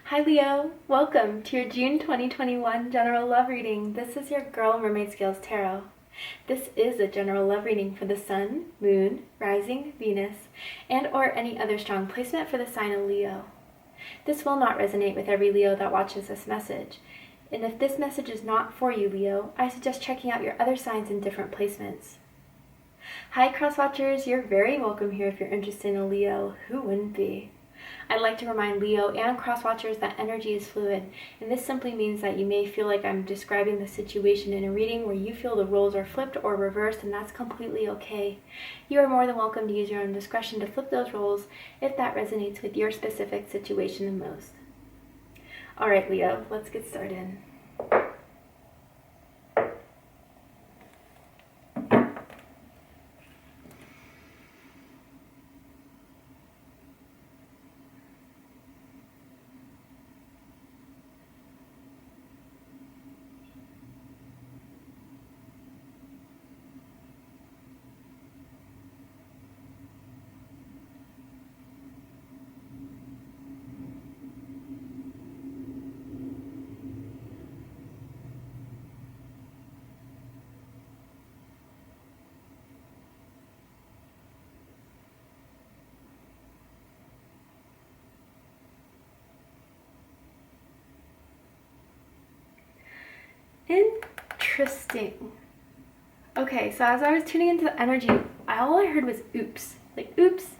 Hi Leo, welcome to your June 2021 general love reading. This is your girl Mermaid Scales Tarot. This is a general love reading for the Sun, Moon, Rising, Venus, and or any other strong placement for the sign of Leo. This will not resonate with every Leo that watches this message. And if this message is not for you, Leo, I suggest checking out your other signs in different placements. Hi Crosswatchers, you're very welcome here if you're interested in a Leo. Who wouldn't be? I'd like to remind Leo and crosswatchers that energy is fluid, and this simply means that you may feel like I'm describing the situation in a reading where you feel the roles are flipped or reversed, and that's completely okay. You are more than welcome to use your own discretion to flip those roles if that resonates with your specific situation the most. Alright Leo, let's get started. Interesting. Okay, so as I was tuning into the energy, all I heard was oops. Like, oops.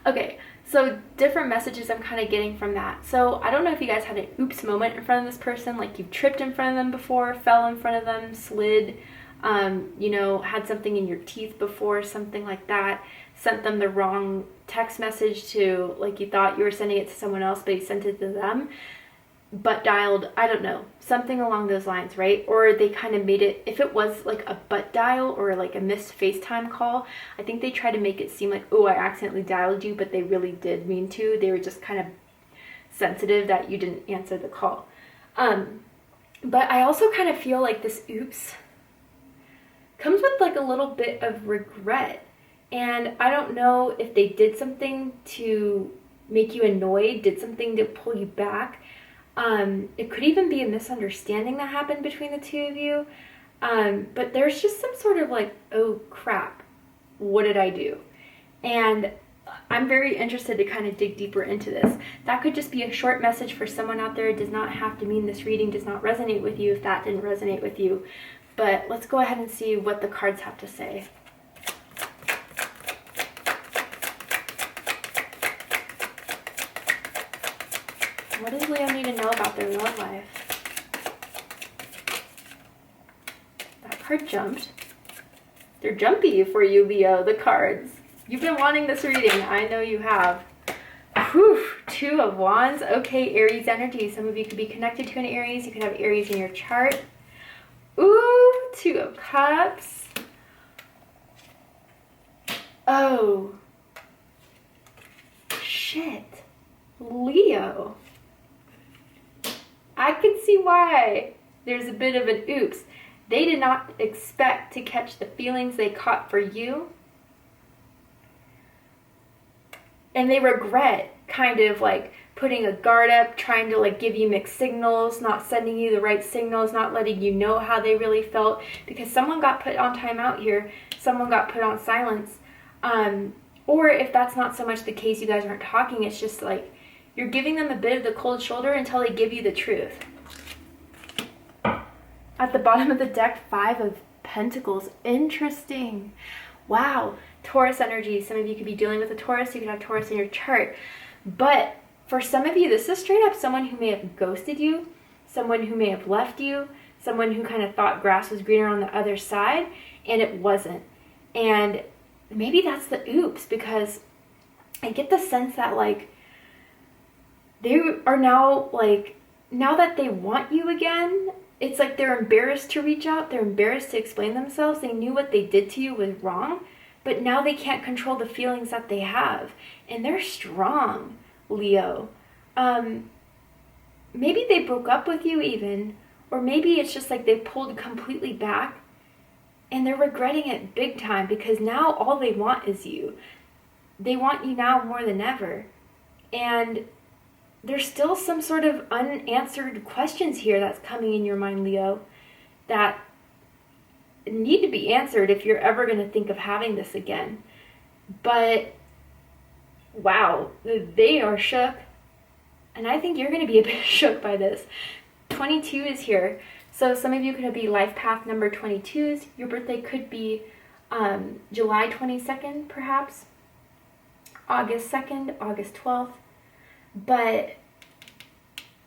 Okay, so different messages I'm kind of getting from that. So I don't know if you guys had an oops moment in front of this person, like you've tripped in front of them before, fell in front of them, slid, had something in your teeth before, something like that, sent them the wrong text message to, like you thought you were sending it to someone else, but you sent it to them. Butt dialed, I don't know, something along those lines, right? Or they kind of made it, if it was like a butt dial or like a missed FaceTime call, I think they try to make it seem like, oh, I accidentally dialed you, but they really did mean to. They were just kind of sensitive that you didn't answer the call. But I also kind of feel like this oops comes with like a little bit of regret. And I don't know if they did something to make you annoyed, did something to pull you back. It could even be a misunderstanding that happened between the two of you. But there's just some sort of like, oh crap, what did I do? And I'm very interested to kind of dig deeper into this. That could just be a short message for someone out there. It does not have to mean this reading does not resonate with you if that didn't resonate with you. But let's go ahead and see what the cards have to say. What does Leo need to know about their love life? That card jumped. They're jumpy for you, Leo, the cards. You've been wanting this reading. I know you have. Whew, Two of Wands. Okay, Aries energy. Some of you could be connected to an Aries. You could have Aries in your chart. Ooh, Two of Cups. Oh. Shit. Leo. I can see why there's a bit of an oops. They did not expect to catch the feelings they caught for you. And they regret kind of like putting a guard up, trying to like give you mixed signals, not sending you the right signals, not letting you know how they really felt. Because someone got put on timeout here. Someone got put on silence. Or if that's not so much the case, you guys aren't talking, it's just like, you're giving them a bit of the cold shoulder until they give you the truth. At the bottom of the deck, Five of Pentacles. Interesting. Wow. Taurus energy. Some of you could be dealing with a Taurus. You could have Taurus in your chart. But for some of you, this is straight up someone who may have ghosted you, someone who may have left you, someone who kind of thought grass was greener on the other side, and it wasn't. And maybe that's the oops, because I get the sense that like, they are now, like, now that they want you again, it's like they're embarrassed to reach out. They're embarrassed to explain themselves. They knew what they did to you was wrong, but now they can't control the feelings that they have. And they're strong, Leo. Maybe they broke up with you even, or maybe it's just like they pulled completely back and they're regretting it big time because now all they want is you. They want you now more than ever. And there's still some sort of unanswered questions here that's coming in your mind, Leo, that need to be answered if you're ever going to think of having this again. But wow, they are shook, and I think you're going to be a bit shook by this. 22 is here, so some of you could be life path number 22s. Your birthday could be July 22nd, perhaps August 2nd, August 12th, but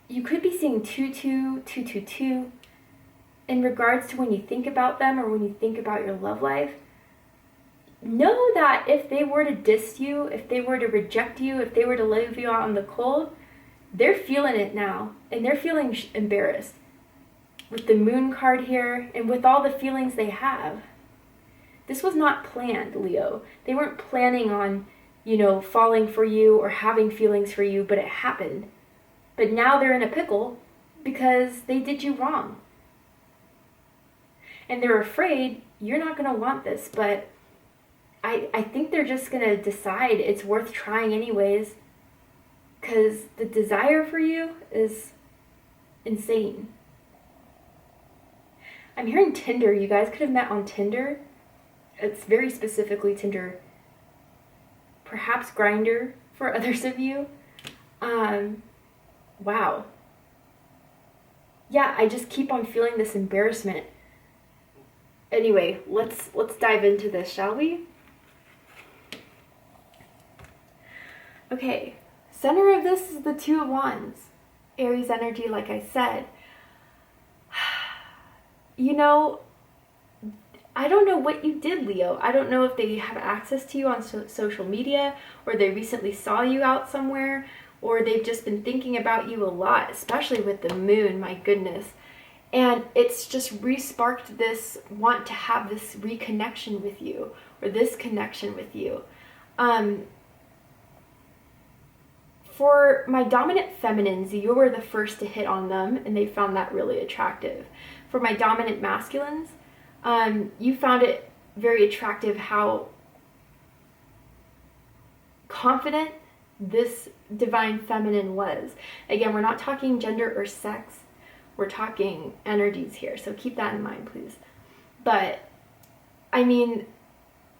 you could be seeing 22222 in regards to when you think about them or when you think about your love life. Know that if they were to diss you, if they were to reject you, if they were to leave you out in the cold, they're feeling it now, and they're feeling embarrassed. With the moon card here, and with all the feelings they have. This was not planned, Leo. They weren't planning on, falling for you or having feelings for you, but it happened. But now they're in a pickle because they did you wrong. And they're afraid you're not going to want this, but I think they're just going to decide it's worth trying anyways, because the desire for you is insane. I'm hearing Tinder. You guys could have met on Tinder. It's very specifically Tinder. Perhaps Grindr for others of you. Wow. Yeah, I just keep on feeling this embarrassment. Anyway, let's dive into this, shall we? Okay, center of this is the Two of Wands. Aries energy, like I said. I don't know what you did, Leo. I don't know if they have access to you on social media, or they recently saw you out somewhere, or they've just been thinking about you a lot, especially with the moon, my goodness. And it's just re-sparked this want to have this reconnection with you, or this connection with you. For my dominant feminines, you were the first to hit on them, and they found that really attractive. For my dominant masculines, you found it very attractive how confident this divine feminine was. Again, we're not talking gender or sex. We're talking energies here, so keep that in mind, please. But,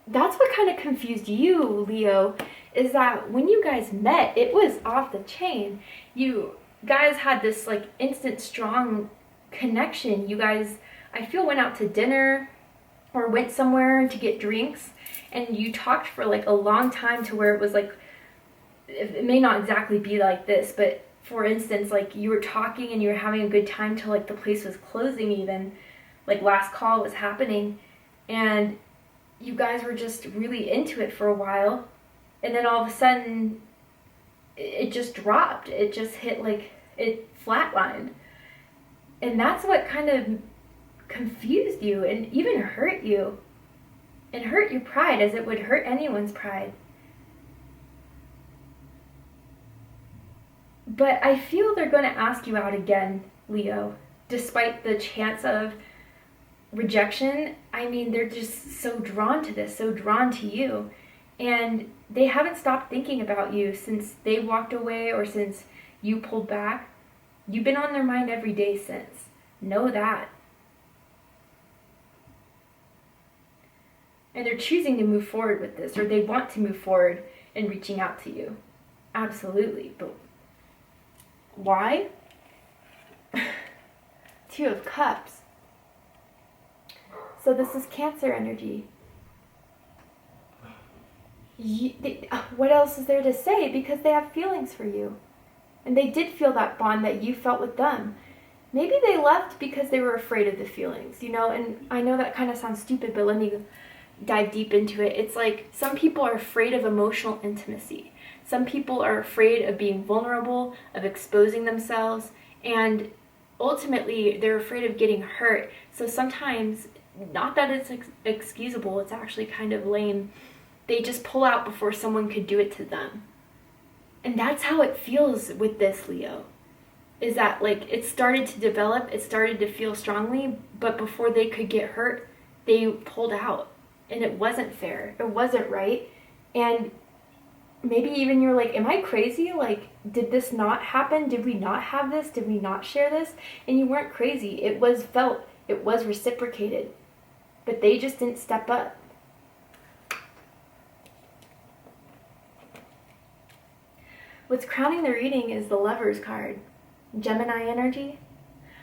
that's what kind of confused you, Leo, is that when you guys met, it was off the chain. You guys had this, instant strong connection. You guys, I feel, went out to dinner or went somewhere to get drinks, and you talked for, a long time, to where it was, it may not exactly be like this, but for instance, you were talking and you were having a good time till, the place was closing even, last call was happening, and you guys were just really into it for a while, and then all of a sudden, it just dropped. It just hit, it flatlined. And that's what kind of confused you and even hurt you. And hurt your pride, as it would hurt anyone's pride. But I feel they're going to ask you out again, Leo, despite the chance of rejection. They're just so drawn to this, so drawn to you. And they haven't stopped thinking about you since they walked away or since you pulled back. You've been on their mind every day since. Know that. And they're choosing to move forward with this, or they want to move forward in reaching out to you. Absolutely. But why? Two of Cups. So this is Cancer energy. What else is there to say? Because they have feelings for you. And they did feel that bond that you felt with them. Maybe they left because they were afraid of the feelings, and I know that kind of sounds stupid, but let me dive deep into it. It's some people are afraid of emotional intimacy. Some people are afraid of being vulnerable, of exposing themselves, and ultimately they're afraid of getting hurt. So sometimes, not that it's excusable, it's actually kind of lame, they just pull out before someone could do it to them. And that's how it feels with this, Leo. Is that it started to develop, it started to feel strongly, but before they could get hurt, they pulled out. And it wasn't fair. It wasn't right. And maybe even you're like, am I crazy? Like, did this not happen? Did we not have this? Did we not share this? And you weren't crazy. It was felt. It was reciprocated. But they just didn't step up. What's crowning the reading is the Lovers card. Gemini energy.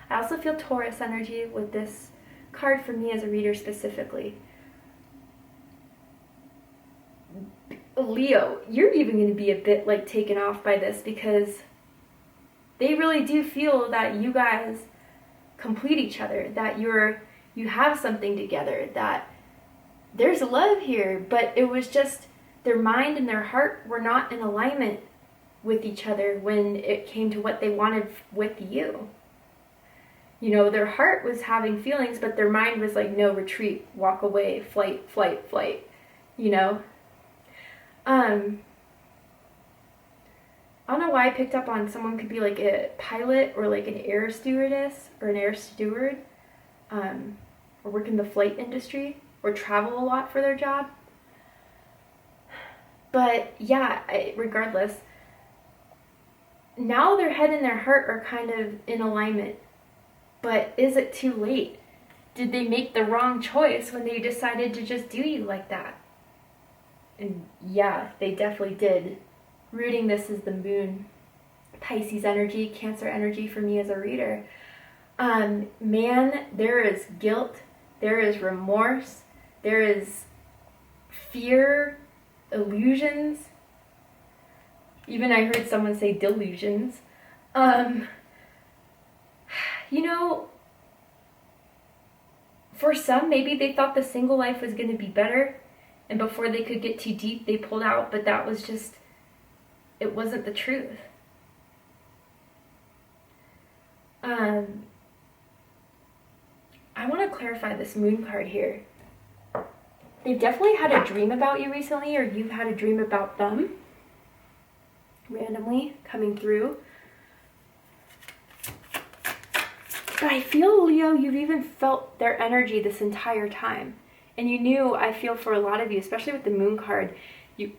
I also feel Taurus energy with this card for me as a reader specifically. Leo, you're even going to be a bit like taken off by this because they really do feel that you guys complete each other, that you have something together, that there's love here, but it was just their mind and their heart were not in alignment with each other when it came to what they wanted with you. You know, their heart was having feelings, but their mind was like, no, retreat, walk away, flight, flight, flight, you know? I don't know why I picked up on someone could be like a pilot or like an air stewardess or an air steward, or work in the flight industry or travel a lot for their job. But yeah, regardless, now their head and their heart are kind of in alignment. But is it too late? Did they make the wrong choice when they decided to just do you like that? And yeah, they definitely did. Rooting this is the moon. Pisces energy, Cancer energy for me as a reader. Man, there is guilt, there is remorse, there is fear, illusions. Even I heard someone say delusions. You know, for some, maybe they thought the single life was going to be better, and before they could get too deep, they pulled out, but that was just, it wasn't the truth. I want to clarify this moon card here. They've definitely had a dream about you recently, or you've had a dream about them, randomly coming through. But I feel, Leo, you've even felt their energy this entire time. And you knew, I feel for a lot of you, especially with the moon card, you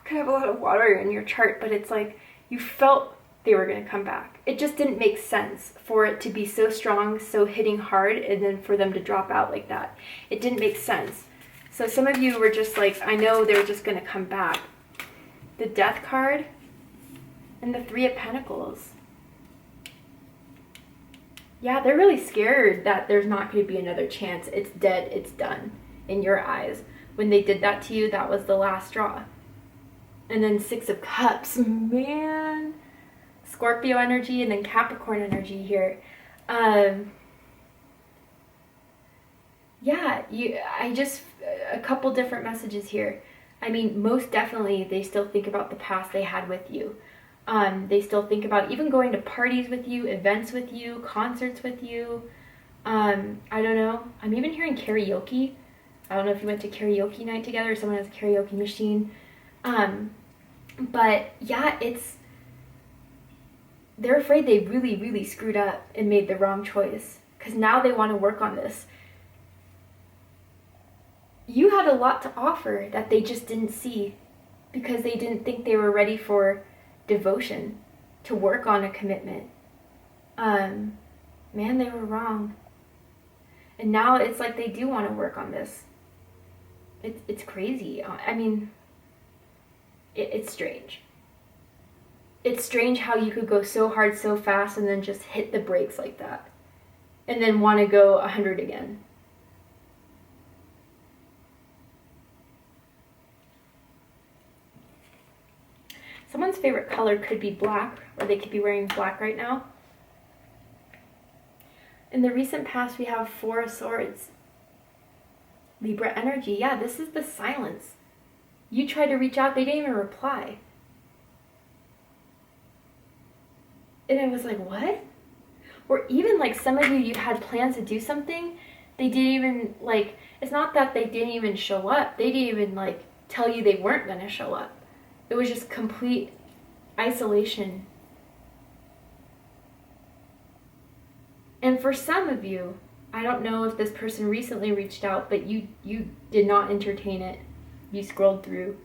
could have a lot of water in your chart, but it's like you felt they were going to come back. It just didn't make sense for it to be so strong, so hitting hard, and then for them to drop out like that. It didn't make sense. So some of you were just like, I know they're just going to come back. The Death card and the Three of Pentacles. Yeah, they're really scared that there's not going to be another chance. It's dead. It's done in your eyes. When they did that to you, that was the last straw. And then Six of Cups. Man. Scorpio energy and then Capricorn energy here. Yeah, a couple different messages here. I mean, most definitely they still think about the past they had with you. They still think about even going to parties with you, events with you, concerts with you. I don't know. I'm even hearing karaoke. I don't know if you went to karaoke night together or someone has a karaoke machine. But yeah, they're afraid they really, really screwed up and made the wrong choice. Because now they want to work on this. You had a lot to offer that they just didn't see. Because they didn't think they were ready for devotion, to work on a commitment. Man, they were wrong. And now it's like they do want to work on this. It's crazy. I mean, it's strange. It's strange how you could go so hard so fast and then just hit the brakes like that. And then want to go 100 again. Someone's favorite color could be black, or they could be wearing black right now. In the recent past, we have Four of Swords. Libra energy. Yeah, this is the silence. You tried to reach out, they didn't even reply. And I was like, what? Or even like some of you had plans to do something, they didn't even like, it's not that they didn't even show up. They didn't even like tell you they weren't going to show up. It was just complete isolation. And for some of you, I don't know if this person recently reached out, but you did not entertain it. You scrolled through.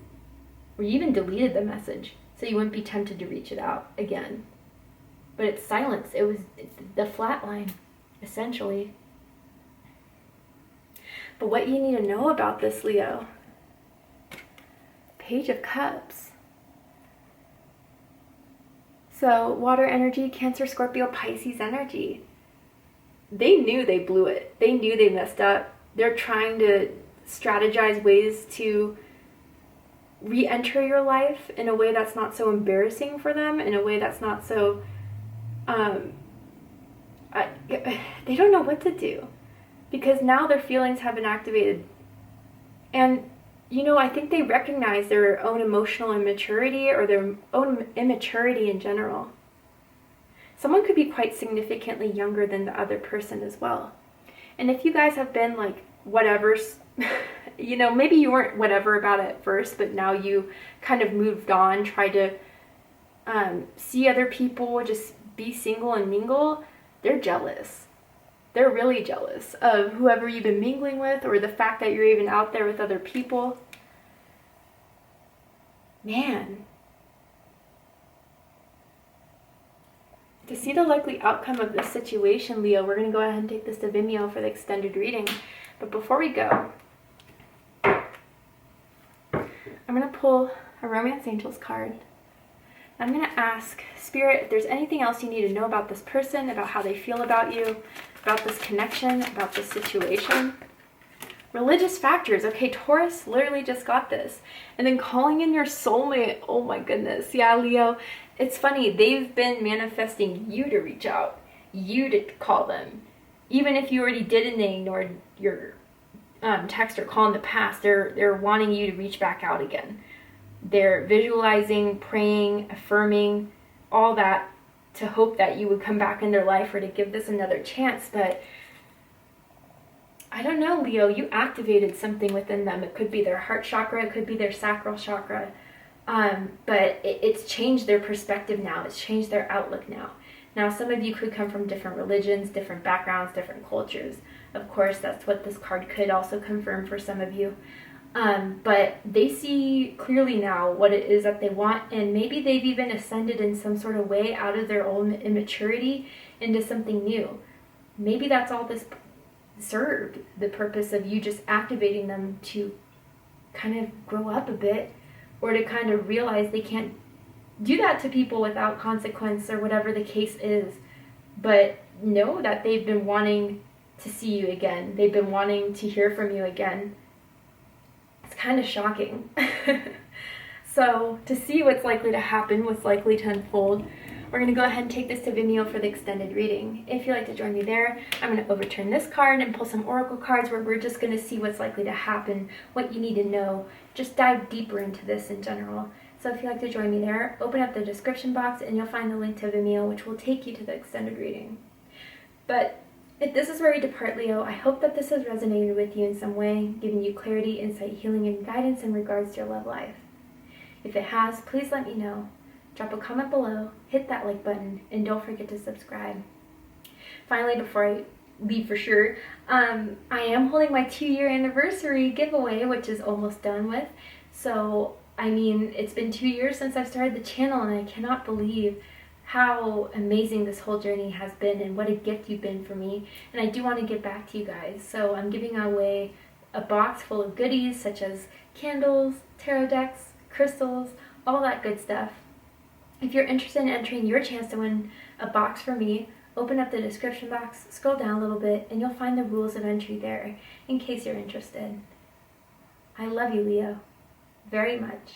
Or you even deleted the message so you wouldn't be tempted to reach it out again. But it's silence. It was the flat line, essentially. But what you need to know about this, Leo, Page of Cups. So water energy, Cancer, Scorpio, Pisces energy. They knew they blew it. They knew they messed up. They're trying to strategize ways to re-enter your life in a way that's not so embarrassing for them, in a way that's not so they don't know what to do, because now their feelings have been activated. And you know, I think they recognize their own emotional immaturity, or their own immaturity in general. Someone could be quite significantly younger than the other person as well. And if you guys have been like whatever's you know, maybe you weren't whatever about it at first, but now you kind of moved on, tried to see other people, just be single and mingle, they're jealous. They're really jealous of whoever you've been mingling with, or the fact that you're even out there with other people. Man. To see the likely outcome of this situation, Leo, we're going to go ahead and take this to Vimeo for the extended reading. But before we go, I'm going to pull a Romance Angels card. I'm going to ask Spirit if there's anything else you need to know about this person, about how they feel about you, about this connection, about this situation. Religious factors. Okay, Taurus literally just got this. And then calling in your soulmate. Oh my goodness. Yeah, Leo. It's funny. They've been manifesting you to reach out, you to call them. Even if you already did and they ignored your text or call in the past, they're wanting you to reach back out again. They're visualizing, praying, affirming, all that to hope that you would come back in their life, or to give this another chance. But I don't know, Leo, you activated something within them. It could be their heart chakra, it could be their sacral chakra. But it's changed their perspective now. It's changed their outlook now. Now, some of you could come from different religions, different backgrounds, different cultures. Of course, that's what this card could also confirm for some of you. But they see clearly now what it is that they want, and maybe they've even ascended in some sort of way out of their own immaturity into something new. Maybe that's all this served, the purpose of you just activating them to kind of grow up a bit, or to kind of realize they can't do that to people without consequence, or whatever the case is. But know that they've been wanting to see you again. They've been wanting to hear from you again. It's kind of shocking. So to see what's likely to happen, what's likely to unfold, we're going to go ahead and take this to Vimeo for the extended reading. If you'd like to join me there, I'm going to overturn this card and pull some oracle cards where we're just going to see what's likely to happen, what you need to know, just dive deeper into this in general. So if you'd like to join me there, open up the description box and you'll find the link to Vimeo, which will take you to the extended reading. But if this is where we depart, Leo, I hope that this has resonated with you in some way, giving you clarity, insight, healing, and guidance in regards to your love life. If it has, please let me know. Drop a comment below, hit that like button, and don't forget to subscribe. Finally, before I leave for sure, I am holding my 2-year anniversary giveaway, which is almost done with. So, I mean, it's been 2 years since I've started the channel, and I cannot believe how amazing this whole journey has been and what a gift you've been for me. And I do want to give back to you guys. So I'm giving away a box full of goodies such as candles, tarot decks, crystals, all that good stuff. If you're interested in entering your chance to win a box from me, open up the description box, scroll down a little bit, and you'll find the rules of entry there in case you're interested. I love you, Leo, very much,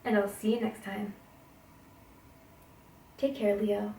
and I'll see you next time. Take care, Leo.